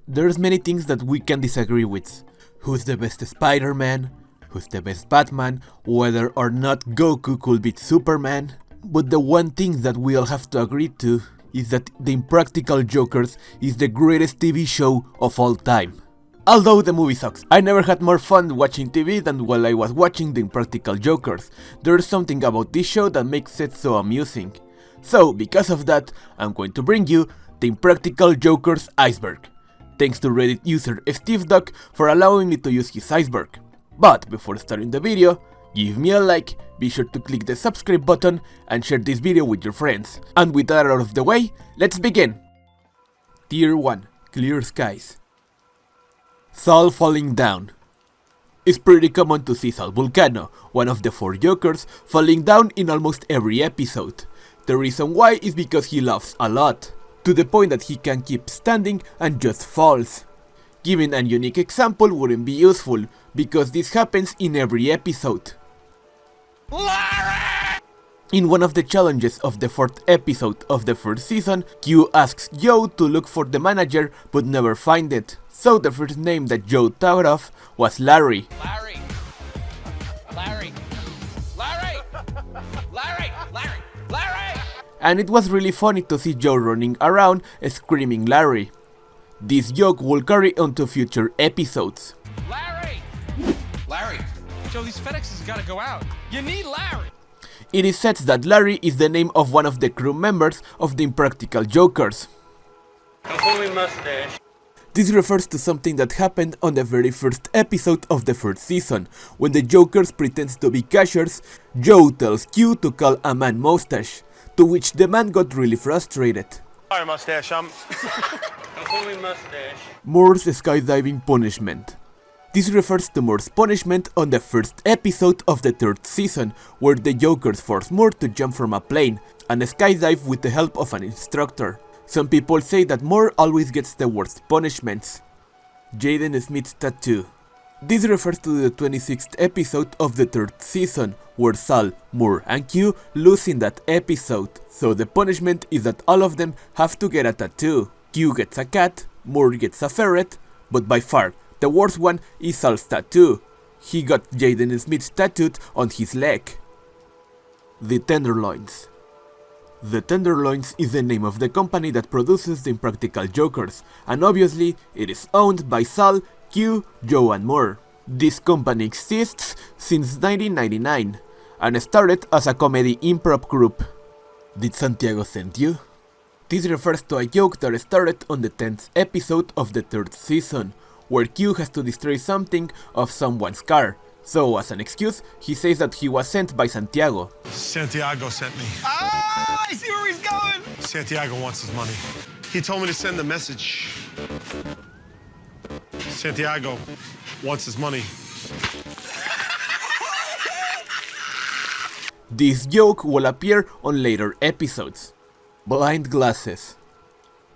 There's many things that we can disagree with. Who's the best Spider-Man? Who's the best Batman? Whether or not Goku could beat Superman? But the one thing that we all have to agree to is that The Impractical Jokers is the greatest TV show of all time. Although the movie sucks, I never had more fun watching TV than while I was watching The Impractical Jokers. There's something about this show that makes it so amusing. So, because of that, I'm going to bring you The Impractical Jokers Iceberg. Thanks to Reddit user Steve Duck for allowing me to use his Iceberg. But before starting the video, give me a like, be sure to click the subscribe button and share this video with your friends. And with that out of the way, let's begin! Tier 1. Clear Skies. Sal Falling Down. It's pretty common to see Sal Vulcano, one of the 4 Jokers, falling down in almost every episode. The reason why is because he laughs a lot, to the point that he can keep standing and just falls. Giving a unique example wouldn't be useful, because this happens in every episode. Larry! In one of the challenges of the 4th episode of the 1st season, Q asks Joe to look for the manager but never find it. So the first name that Joe thought of was Larry. Larry! Larry! Larry! Larry! Larry! Larry! And it was really funny to see Joe running around screaming Larry. This joke will carry on to future episodes. Larry! Larry! Joe, these FedExes gotta go out. You need Larry! It is said that Larry is the name of one of the crew members of the Impractical Jokers. I'm calling Mustache. This refers to something that happened on the very first episode of the 1st season. When the Jokers pretend to be cashiers, Joe tells Q to call a man Mustache, to which the man got really frustrated. Sorry, Mustache, I'm calling Mustache. Murr's skydiving punishment. This refers to Murr's punishment on the 1st episode of the 3rd season, where the Jokers force Murr to jump from a plane and skydive with the help of an instructor. Some people say that Murr always gets the worst punishments. Jaden Smith's tattoo. This refers to the 26th episode of the 3rd season, where Sal, Murr and Q lose in that episode, so the punishment is that all of them have to get a tattoo. Q gets a cat, Murr gets a ferret, but by far the worst one is Sal's tattoo. He got Jaden Smith tattooed on his leg. The Tenderloins. The Tenderloins is the name of the company that produces the Impractical Jokers, and obviously it is owned by Sal, Q, Joe and Murr. This company exists since 1999, and started as a comedy improv group. Did Santiago send you? This refers to a joke that started on the 10th episode of the 3rd season, where Q has to destroy something of someone's car. So, as an excuse, he says that he was sent by Santiago. Santiago sent me. Ah! I see where he's going! Santiago wants his money. He told me to send the message. Santiago wants his money. This joke will appear on later episodes. Blind glasses.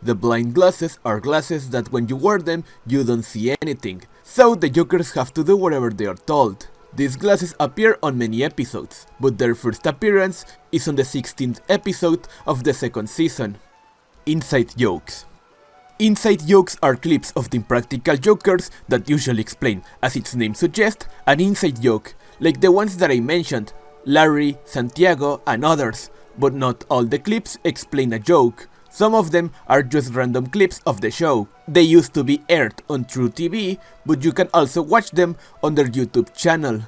The blind glasses are glasses that when you wear them, you don't see anything, so the Jokers have to do whatever they are told. These glasses appear on many episodes, but their first appearance is on the 16th episode of the 2nd season. Inside jokes. Inside jokes are clips of the Impractical Jokers that usually explain, as its name suggests, an inside joke, like the ones that I mentioned, Larry, Santiago and others, but not all the clips explain a joke. Some of them are just random clips of the show. They used to be aired on True TV, but you can also watch them on their YouTube channel.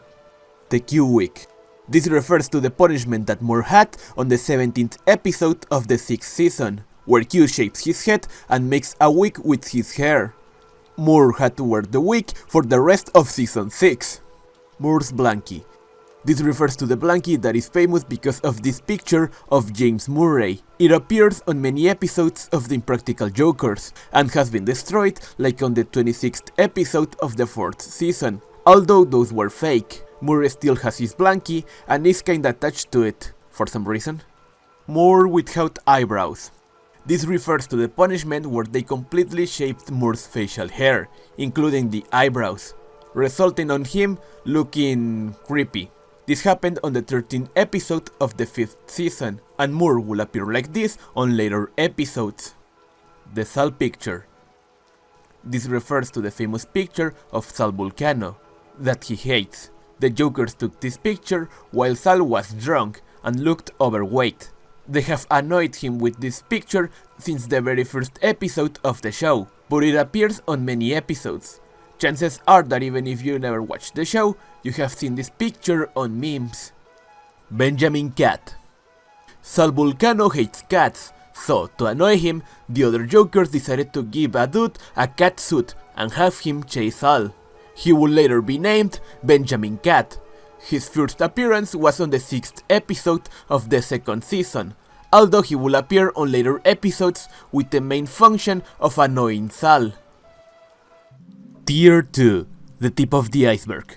The Q Week. This refers to the punishment that Murr had on the 17th episode of the 6th season, where Q shaves his head and makes a wig with his hair. Murr had to wear the wig for the rest of season 6. Murr's blankie. This refers to the blankie that is famous because of this picture of James Murray. It appears on many episodes of the Impractical Jokers, and has been destroyed like on the 26th episode of the 4th season. Although those were fake, Murray still has his blankie and is kinda attached to it, for some reason. Murr without eyebrows. This refers to the punishment where they completely shaved Murr's facial hair, including the eyebrows, resulting on him looking creepy. This happened on the 13th episode of the 5th season, and Murr will appear like this on later episodes. The Sal picture. This refers to the famous picture of Sal Vulcano that he hates. The Jokers took this picture while Sal was drunk and looked overweight. They have annoyed him with this picture since the very first episode of the show, but it appears on many episodes. Chances are that even if you never watched the show, you have seen this picture on memes. Benjamin Cat. Sal Vulcano hates cats, so to annoy him, the other Jokers decided to give a dude a cat suit and have him chase Sal. He would later be named Benjamin Cat. His first appearance was on the 6th episode of the 2nd season, although he will appear on later episodes with the main function of annoying Sal. Tier 2. The Tip of the Iceberg.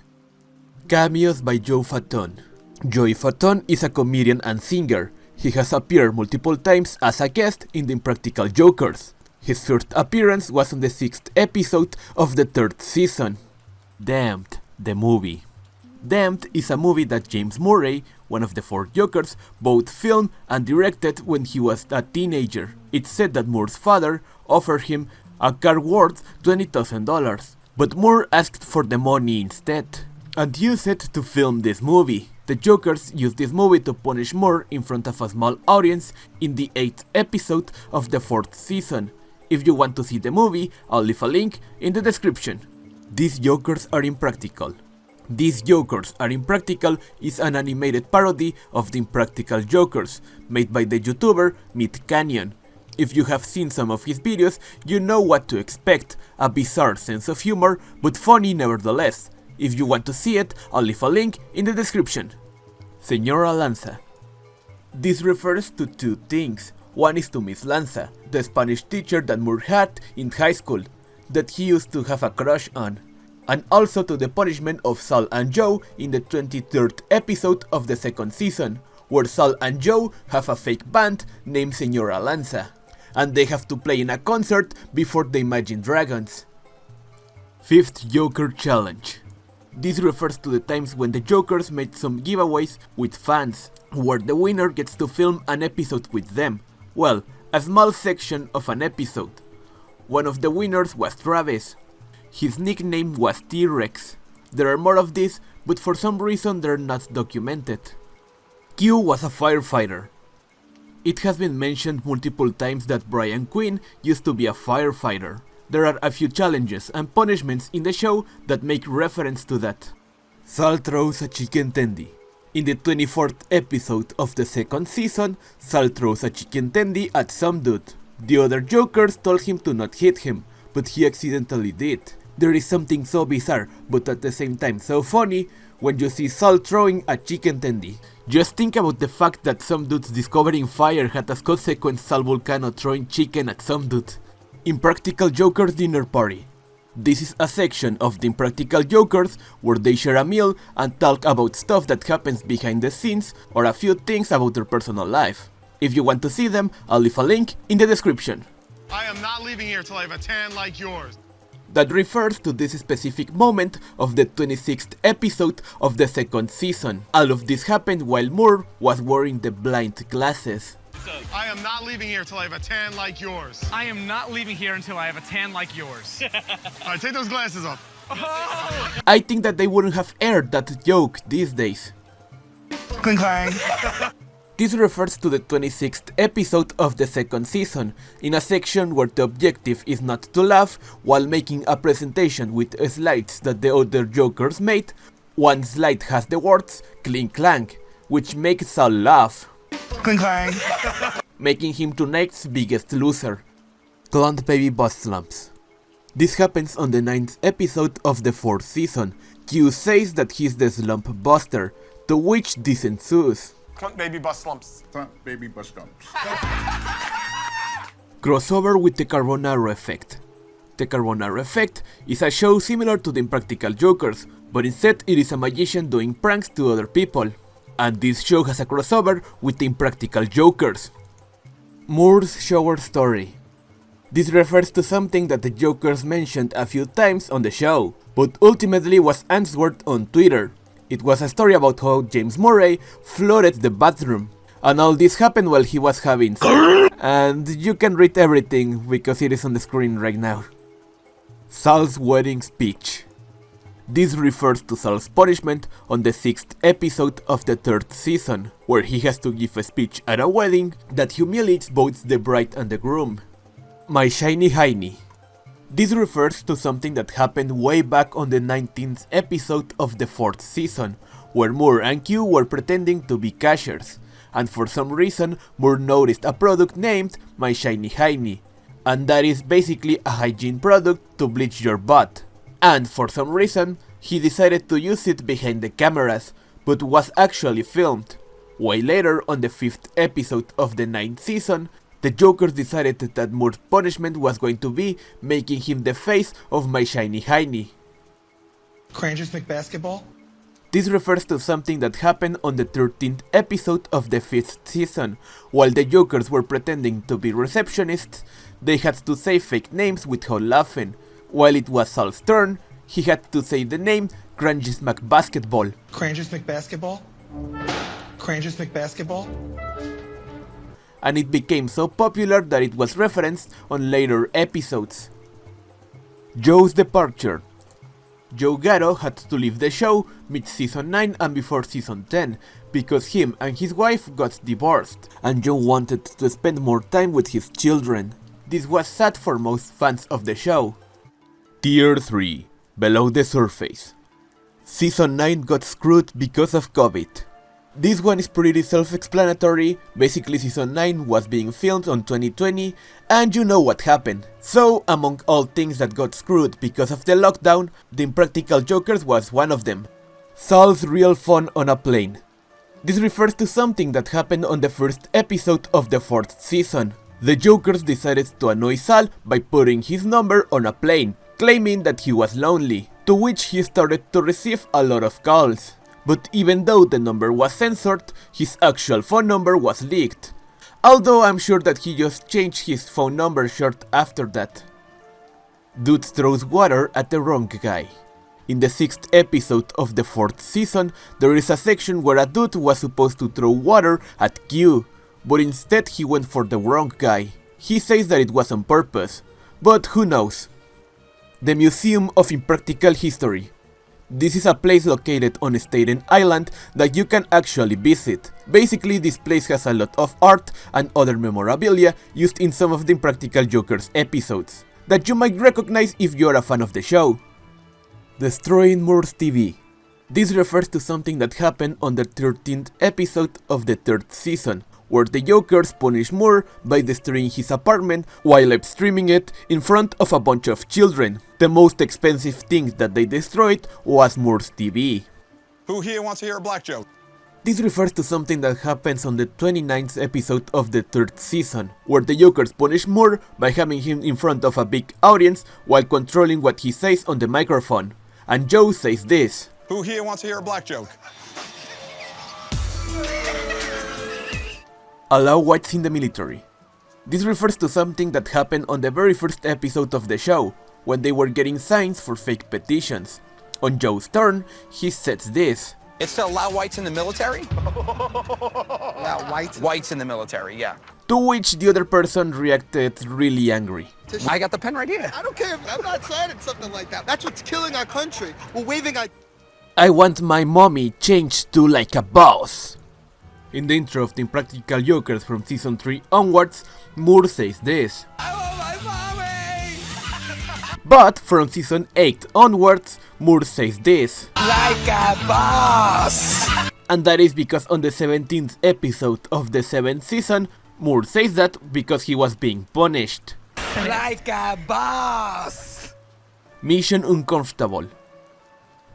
Cameos by Joe Fatone. Joey Fatone is a comedian and singer. He has appeared multiple times as a guest in the Impractical Jokers. His first appearance was on the 6th episode of the 3rd season. Damned, the movie. Damned is a movie that James Murray, one of the 4 Jokers, both filmed and directed when he was a teenager. It's said that Murr's father offered him a car worth $20,000, but Murr asked for the money instead and used it to film this movie. The Jokers used this movie to punish Murr in front of a small audience in the 8th episode of the 4th season. If you want to see the movie, I'll leave a link in the description. These Jokers are Impractical. These Jokers Are Impractical is an animated parody of the Impractical Jokers, made by the YouTuber Mid Canyon. If you have seen some of his videos, you know what to expect, a bizarre sense of humor, but funny nevertheless. If you want to see it, I'll leave a link in the description. Señora Lanza. This refers to 2 things. One is to Miss Lanza, the Spanish teacher that Murr had in high school, that he used to have a crush on, and also to the punishment of Sal and Joe in the 23rd episode of the 2nd season, where Sal and Joe have a fake band named Señora Lanza, and they have to play in a concert before the Imagine Dragons. 5th Joker Challenge. This refers to the times when the Jokers made some giveaways with fans, where the winner gets to film an episode with them. Well, a small section of an episode. One of the winners was Travis. His nickname was T-Rex. There are more of these, but for some reason they're not documented. Q was a firefighter. It has been mentioned multiple times that Brian Quinn used to be a firefighter. There are a few challenges and punishments in the show that make reference to that. Sal throws a chicken tendy. In the 24th episode of the 2nd season, Sal throws a chicken tendy at some dude. The other Jokers told him to not hit him, but he accidentally did. There is something so bizarre, but at the same time so funny, when you see Sal throwing a chicken tendy. Just think about the fact that some dudes discovering fire had as consequence Sal Vulcano throwing chicken at some dude. Impractical Jokers Dinner Party. This is a section of the Impractical Jokers where they share a meal and talk about stuff that happens behind the scenes or a few things about their personal life. If you want to see them, I'll leave a link in the description. I am not leaving here till I have a tan like yours. That refers to this specific moment of the 26th episode of the 2nd season. All of this happened while Murr was wearing the blind glasses. I am not leaving here till I have a tan like yours. I am not leaving here until I have a tan like yours. All right, take those glasses off. I think that they wouldn't have aired that joke these days. Cling clang. This refers to the 26th episode of the 2nd season, in a section where the objective is not to laugh while making a presentation with slides that the other Jokers made. One slide has the words clink clank, which makes Sal laugh, Cling clang. making him tonight's biggest loser. Clunt baby bust slumps. This happens on the 9th episode of the 4th season. Q says that he's the slump buster, to which this ensues. Clunt baby bust slumps. Clunt baby bust dumps. Crossover with the Carbonaro Effect. The Carbonaro Effect is a show similar to the Impractical Jokers, but instead it is a magician doing pranks to other people. And this show has a crossover with the Impractical Jokers. Murr's shower story. This refers to something that the Jokers mentioned a few times on the show, but ultimately was answered on Twitter. It was a story about how James Murray flooded the bathroom, and all this happened while he was having sex. And you can read everything because it is on the screen right now. Sal's wedding speech. This refers to Sal's punishment on the 6th episode of the 3rd season, where he has to give a speech at a wedding that humiliates both the bride and the groom. My shiny hiney. This refers to something that happened way back on the 19th episode of the 4th season, where Murr and Q were pretending to be cashiers, and for some reason Murr noticed a product named My Shiny Hiney, and that is basically a hygiene product to bleach your butt. And for some reason, he decided to use it behind the cameras, but was actually filmed. Way later, on the 5th episode of the 9th season, the Jokers decided that Murr's punishment was going to be making him the face of My Shiny Hiney. Crangers McBasketball? This refers to something that happened on the 13th episode of the 5th season. While the Jokers were pretending to be receptionists, they had to say fake names without laughing. While it was Sal's turn, he had to say the name Crangers McBasketball. Crangers McBasketball? Crangers McBasketball? And it became so popular that it was referenced on later episodes. Joe's departure. Joe Gatto had to leave the show mid-season 9 and before season 10 because him and his wife got divorced, and Joe wanted to spend more time with his children. This was sad for most fans of the show. Tier 3. Below the surface. Season 9 got screwed because of COVID. This one is pretty self-explanatory. Basically, season 9 was being filmed on 2020 and you know what happened. So, among all things that got screwed because of the lockdown, the Impractical Jokers was one of them. Sal's real fun on a plane. This refers to something that happened on the 1st episode of the 4th season. The Jokers decided to annoy Sal by putting his number on a plane, claiming that he was lonely, to which he started to receive a lot of calls. But even though the number was censored, his actual phone number was leaked. Although I'm sure that he just changed his phone number short after that. Dude throws water at the wrong guy. In the 6th episode of the 4th season, there is a section where a dude was supposed to throw water at Q, but instead he went for the wrong guy. He says that it was on purpose, but who knows. The Museum of Impractical History. This is a place located on Staten Island that you can actually visit. Basically, this place has a lot of art and other memorabilia used in some of the Impractical Jokers episodes, that you might recognize if you're a fan of the show. Destroying Murr's TV. This refers to something that happened on the 13th episode of the 3rd season, where the Jokers punish Murr by destroying his apartment while live streaming it in front of a bunch of children. The most expensive thing that they destroyed was Murr's TV. Who here wants to hear a black joke? This refers to something that happens on the 29th episode of the 3rd season, where the Jokers punish Murr by having him in front of a big audience while controlling what he says on the microphone. And Joe says this. Who here wants to hear a black joke? Allow whites in the military. This refers to something that happened on the very first episode of the show, when they were getting signs for fake petitions. On Joe's turn, he says this. It's to allow whites in the military? Allow whites in the military, yeah. To which the other person reacted really angry. I got the pen right here. I don't care. I'm not signing something like that. That's what's killing our country. We're waving our... I want my mommy changed to like a boss. In the intro of the Impractical Jokers from season 3 onwards, Murr says this. I want my mommy! But from season 8 onwards, Murr says this. Like a boss! And that is because on the 17th episode of the 7th season, Murr says that because he was being punished. Like a boss! Mission Uncomfortable.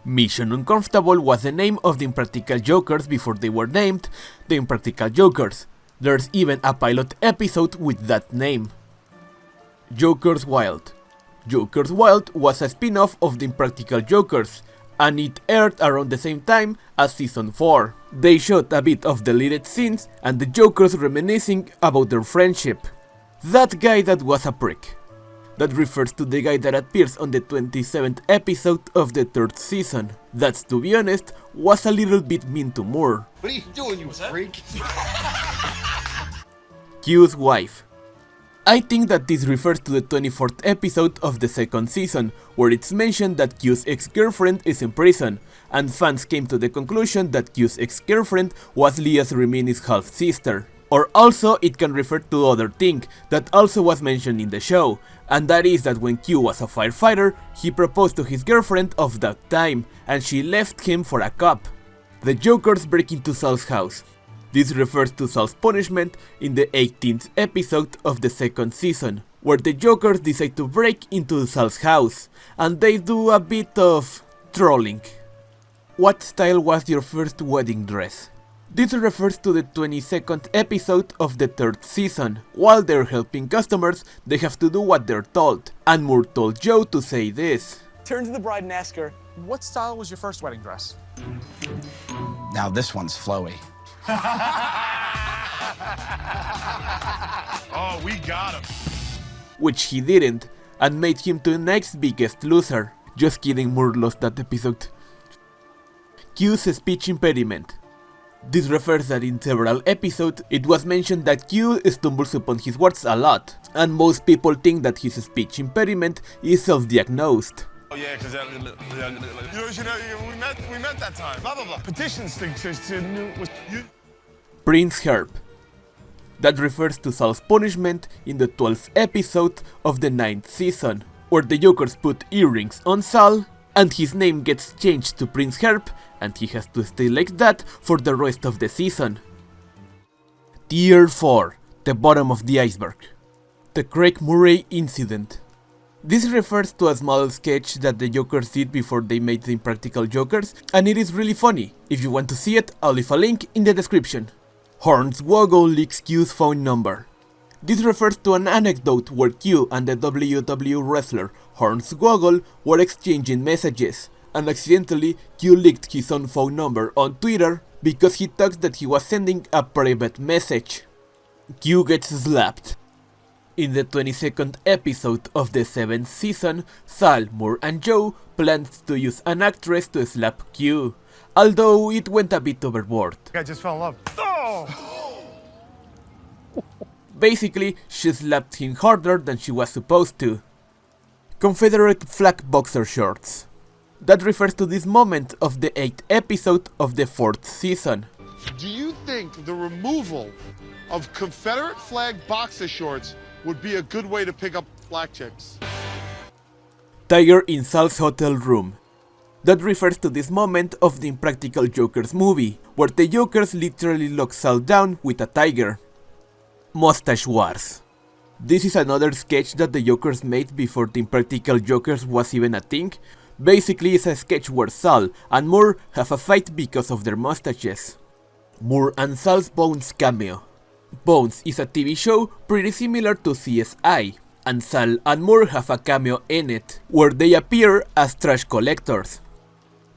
Mission Uncomfortable was the name of the Impractical Jokers before they were named the Impractical Jokers. There's even a pilot episode with that name. Jokers Wild. Jokers Wild was a spin-off of the Impractical Jokers, and it aired around the same time as season 4. They shot a bit of deleted scenes and the Jokers reminiscing about their friendship. That guy that was a prick. That refers to the guy that appears on the 27th episode of the 3rd season. That, to be honest, was a little bit mean to Murr. What are you doing, you freak? Q's wife. I think that this refers to the 24th episode of the second season, where it's mentioned that Q's ex-girlfriend is in prison, and fans came to the conclusion that Q's ex-girlfriend was Leah's Rimini's half-sister. Or also it can refer to other thing that also was mentioned in the show, and that is that when Q was a firefighter, he proposed to his girlfriend of that time, and she left him for a cop. The Jokers break into Sal's house. This refers to Sal's punishment in the 18th episode of the second season, where the Jokers decide to break into Sal's house, and they do a bit of trolling. What style was your first wedding dress? This refers to the 22nd episode of the third season. While they're helping customers, they have to do what they're told, and Murr told Joe to say this. Turn to the bride and ask her, What style was your first wedding dress? Now this one's flowy. Oh, we got him. Which he didn't, and made him the next biggest loser. Just kidding, Murr lost that episode. Q's speech impediment. This refers that in several episodes, it was mentioned that Q stumbles upon his words a lot, and most people think that his speech impediment is self-diagnosed. Oh yeah, because we met that time. Blah blah blah. Petitions to Prince Herb. That refers to Sal's punishment in the 12th episode of the 9th season, where the Jokers put earrings on Sal, and his name gets changed to Prince Herb, and he has to stay like that for the rest of the season. Tier 4. The bottom of the iceberg. The Craig Murray incident. This refers to a small sketch that the Jokers did before they made the Impractical Jokers, and it is really funny. If you want to see it, I'll leave a link in the description. Hornswoggle leaks Q's phone number. This refers to an anecdote where Q and the WWE wrestler Hornswoggle were exchanging messages, and accidentally Q leaked his own phone number on Twitter because he thought that he was sending a private message. Q gets slapped. In the 22nd episode of the 7th season, Sal, Murr and Joe planned to use an actress to slap Q, although it went a bit overboard. I just fell in love. Oh! Basically, she slapped him harder than she was supposed to. Confederate flag boxer shorts. That refers to this moment of the 8th episode of the 4th season. Do you think the removal of Confederate flag boxer shorts would be a good way to pick up black chicks? Tiger in Sal's hotel room. That refers to this moment of the Impractical Jokers movie, where the Jokers literally lock Sal down with a tiger. Mustache Wars. This is another sketch that the Jokers made before the Impractical Jokers was even a thing. Basically, it's a sketch where Sal and Murr have a fight because of their mustaches. Murr and Sal's Bones cameo. Bones is a TV show pretty similar to CSI, and Sal and Murr have a cameo in it, where they appear as trash collectors.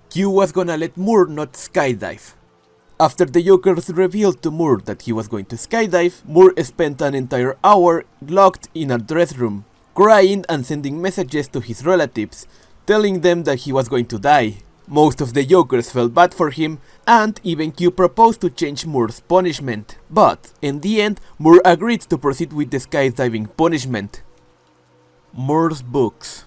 Q was gonna let Murr not skydive. After the Jokers revealed to Murr that he was going to skydive, Murr spent an entire hour locked in a dress room, crying and sending messages to his relatives, telling them that he was going to die. Most of the Jokers felt bad for him, and even Q proposed to change Murr's punishment, but in the end, Murr agreed to proceed with the skydiving punishment. Murr's books.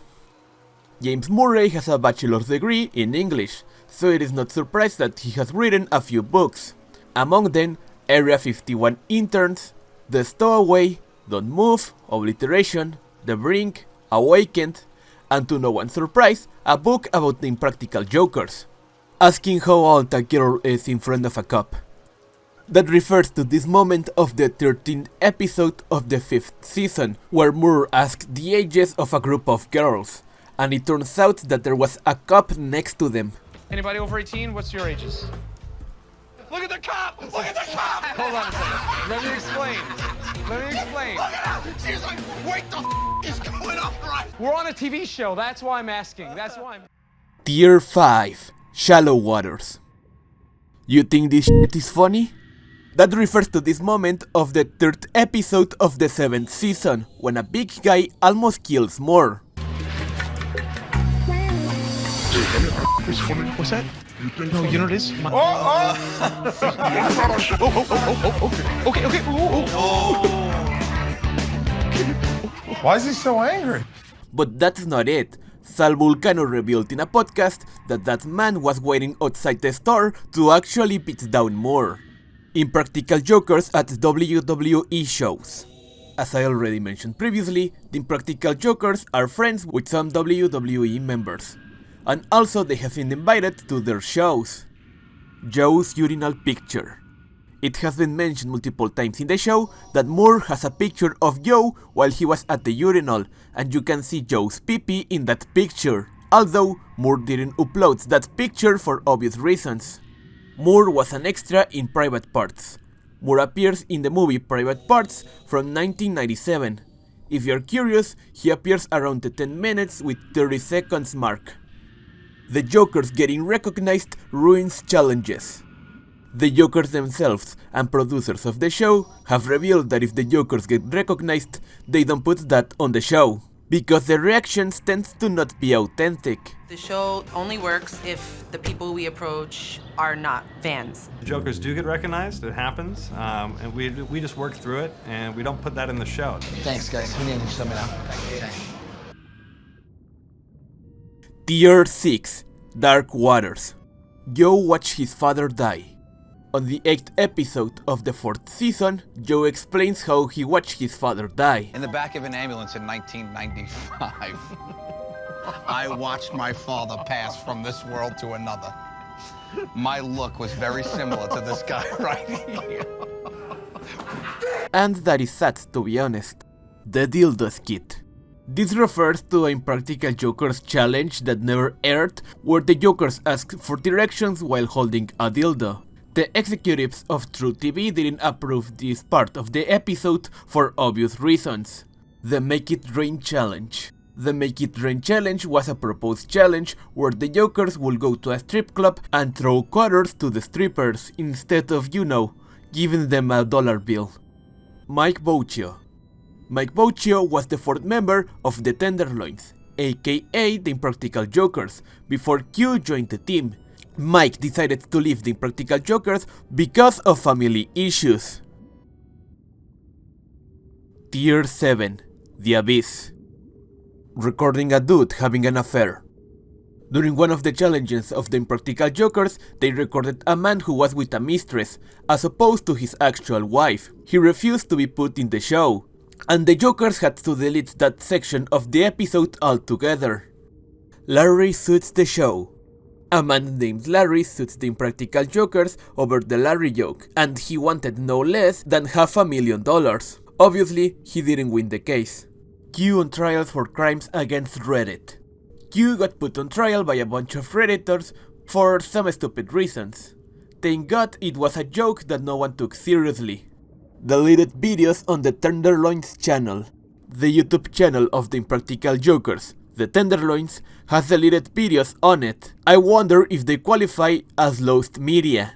James Murray has a bachelor's degree in English, so it is not surprised that he has written a few books. Among them, Area 51 Interns, The Stowaway, Don't Move, Obliteration, The Brink, Awakened, and to no one's surprise, a book about the Impractical Jokers, asking how old a girl is in front of a cop. That refers to this moment of the 13th episode of the 5th season, where Murr asked the ages of a group of girls, and it turns out that there was a cop next to them. Anybody over 18? What's your ages? Look at the cop! Look at the cop! Hold on a second. Let me explain. Let me explain. Look at her! She's like, wait, the is going on right? We're on a TV show. That's why I'm asking. That's why I'm... Tier 5. Shallow Waters. You think this shit is funny? That refers to this moment of the 3rd episode of the 7th season, when a big guy almost kills Murr. What's that? No, you know what it is? Okay. Why is he so angry? But that's not it. Sal Vulcano revealed in a podcast that that man was waiting outside the store to actually beat down Murr. Impractical jokers at WWE shows. As I already mentioned previously, the Impractical Jokers are friends with some WWE members, and also they have been invited to their shows. Joe's Urinal picture. It has been mentioned multiple times in the show that Murr has a picture of Joe while he was at the urinal, and you can see Joe's pee-pee in that picture, although Murr didn't upload that picture for obvious reasons. Murr was an extra in Private Parts. Murr appears in the movie Private Parts from 1997. If you're curious, he appears around the 10 minutes with 30 seconds mark. The Jokers getting recognized ruins challenges. The Jokers themselves and producers of the show have revealed that if the Jokers get recognized, they don't put that on the show, because the reactions tend to not be authentic. The show only works if the people we approach are not fans. Jokers do get recognized, it happens, and we just work through it, and we don't put that in the show. Thanks, guys. We need to sum it up. Tier 6. Dark Waters. Joe watched his father die. On the 8th episode of the 4th season, Joe explains how he watched his father die. In the back of an ambulance in 1995, I watched my father pass from this world to another. My look was very similar to this guy right here. And that is sad, to be honest. The Dildo Skit. This refers to an Impractical Jokers challenge that never aired, where the Jokers ask for directions while holding a dildo. The executives of True TV didn't approve this part of the episode for obvious reasons. The Make It Rain Challenge. The Make It Rain Challenge was a proposed challenge where the Jokers would go to a strip club and throw quarters to the strippers instead of, giving them a dollar bill. Mike Boccio. Mike Boccio was the 4th member of the Tenderloins, aka the Impractical Jokers, before Q joined the team. Mike decided to leave the Impractical Jokers because of family issues. Tier 7. The Abyss. Recording a dude having an affair. During one of the challenges of the Impractical Jokers, they recorded a man who was with a mistress, as opposed to his actual wife. He refused to be put in the show, and the Jokers had to delete that section of the episode altogether. Larry suits the show. A man named Larry suits the Impractical Jokers over the Larry joke, and he wanted no less than $500,000. Obviously, he didn't win the case. Q on trial for crimes against Reddit. Q got put on trial by a bunch of Redditors for some stupid reasons. Thank God it was a joke that no one took seriously. Deleted videos on the Tenderloins channel. The YouTube channel of the Impractical Jokers, the Tenderloins, has deleted videos on it. I wonder if they qualify as lost media.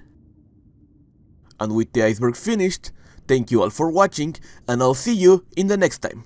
And with the Iceberg finished, thank you all for watching, and I'll see you in the next time.